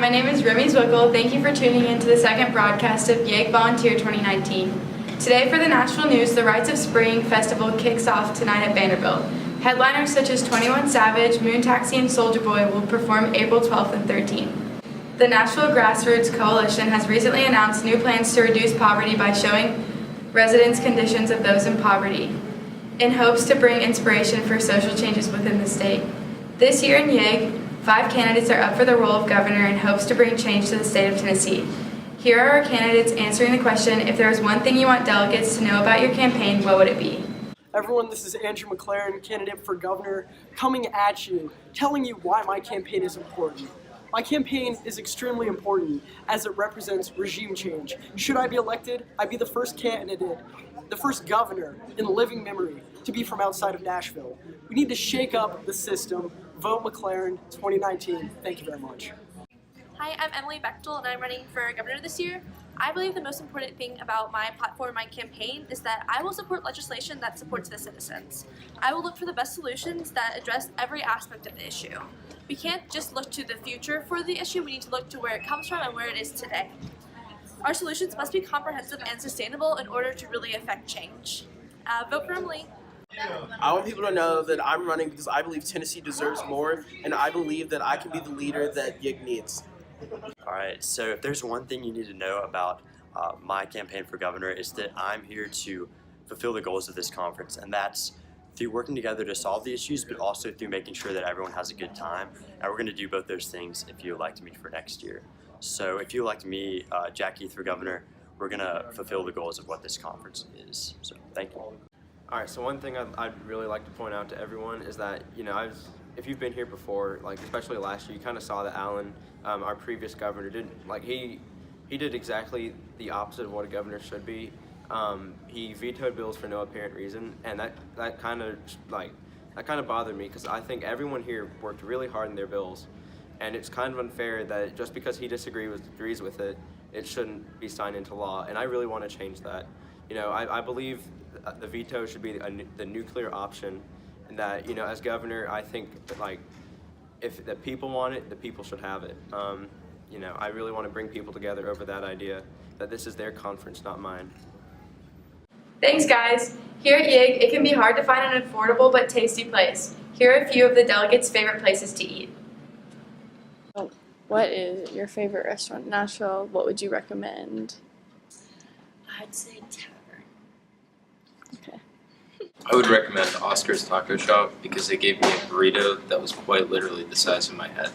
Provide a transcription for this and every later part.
my name is Remy Zwickel. Thank you for tuning in to the second broadcast of YIG Volunteer 2019. Today for the Nashville News, the Rites of Spring Festival kicks off tonight at Vanderbilt. Headliners such as 21 Savage, Moon Taxi, and Soulja Boy will perform April 12th and 13th. The Nashville Grassroots Coalition has recently announced new plans to reduce poverty by showing residents conditions of those in poverty, in hopes to bring inspiration for social changes within the state. This year in YIG, 5 candidates are up for the role of governor in hopes to bring change to the state of Tennessee. Here are our candidates answering the question, if there is one thing you want delegates to know about your campaign, what would it be? Everyone, this is Andrew McLaren, candidate for governor, coming at you, telling you why my campaign is important. My campaign is extremely important as it represents regime change. Should I be elected, I'd be the first candidate, the first governor in living memory to be from outside of Nashville. We need to shake up the system. Vote McLaren 2019. Thank you very much. Hi, I'm Emily Bechtel and I'm running for governor this year. I believe the most important thing about my platform, my campaign, is that I will support legislation that supports the citizens. I will look for the best solutions that address every aspect of the issue. We can't just look to the future for the issue, we need to look to where it comes from and where it is today. Our solutions must be comprehensive and sustainable in order to really affect change. Vote for Emily. I want people to know that I'm running because I believe Tennessee deserves more, and I believe that I can be the leader that YIG needs. Alright, so if there's one thing you need to know about my campaign for governor, is that I'm here to fulfill the goals of this conference, and that's through working together to solve the issues, but also through making sure that everyone has a good time. And we're going to do both those things if you elect me for next year. So if you elect me, Jack Keith, for governor, we're going to fulfill the goals of what this conference is. So thank you. Alright, so one thing I'd really like to point out to everyone is that, if you've been here before, like especially last year, you kind of saw that Alan, our previous governor, he did exactly the opposite of what a governor should be. He vetoed bills for no apparent reason, and that kind of bothered me because I think everyone here worked really hard in their bills, and it's kind of unfair that just because he agrees with it, it shouldn't be signed into law, and I really want to change that. I believe the veto should be the nuclear option, and that, as governor, I think that, if the people want it, the people should have it. I really want to bring people together over that idea that this is their conference, not mine. Thanks, guys. Here at YIG, it can be hard to find an affordable but tasty place. Here are a few of the delegates' favorite places to eat. What is your favorite restaurant in Nashville? What would you recommend? I'd say Tavern. Okay. I would recommend Oscar's Taco Shop because they gave me a burrito that was quite literally the size of my head.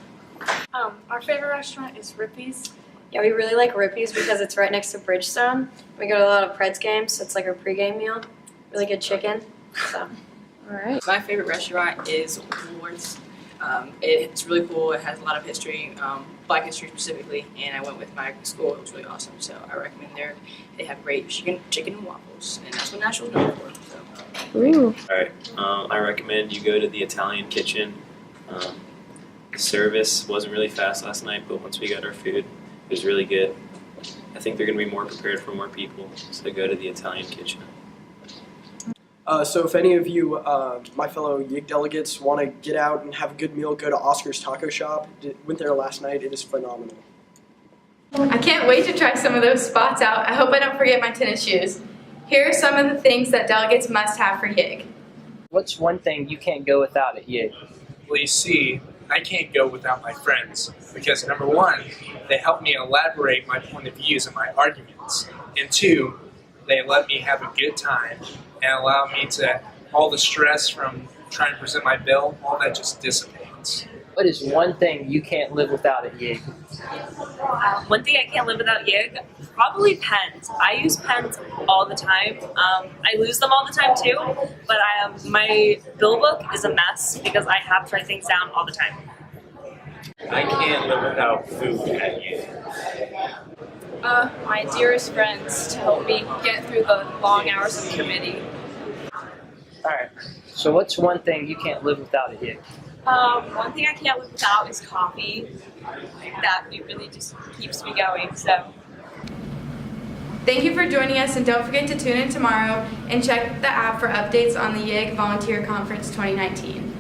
Our favorite restaurant is Rippy's. Yeah, we really like Rippy's because it's right next to Bridgestone. We go to a lot of Preds games, so it's like our pregame meal. Really good chicken. So. All right. My favorite restaurant is Woolworth's. It's really cool. It has a lot of history, Black history specifically, and I went with my school. It was really awesome, so I recommend there. They have great chicken and waffles, and that's what Nashville's known for. So. Ooh. All right. I recommend you go to the Italian Kitchen. The service wasn't really fast last night, but once we got our food, it was really good. I think they're going to be more prepared for more people, so go to the Italian Kitchen. So if any of you, my fellow YIG delegates, want to get out and have a good meal, go to Oscar's Taco Shop. Went there last night. It is phenomenal. I can't wait to try some of those spots out. I hope I don't forget my tennis shoes. Here are some of the things that delegates must have for YIG. What's one thing you can't go without at YIG? Well, you see, I can't go without my friends because, number one, they help me elaborate my point of views and my arguments, and two, they let me have a good time and allow me to, all the stress from trying to present my bill, all that just dissipates. What is one thing you can't live without at YIG? One thing I can't live without YIG? Probably pens. I use pens all the time. I lose them all the time too, but my bill book is a mess because I have to write things down all the time. I can't live without food at YIG. My dearest friends to help me get through the long hours of committee. Alright, so what's one thing you can't live without at YIG? One thing I can't live without is coffee. That it really just keeps me going, so. Thank you for joining us, and don't forget to tune in tomorrow and check the app for updates on the YIG Volunteer Conference 2019.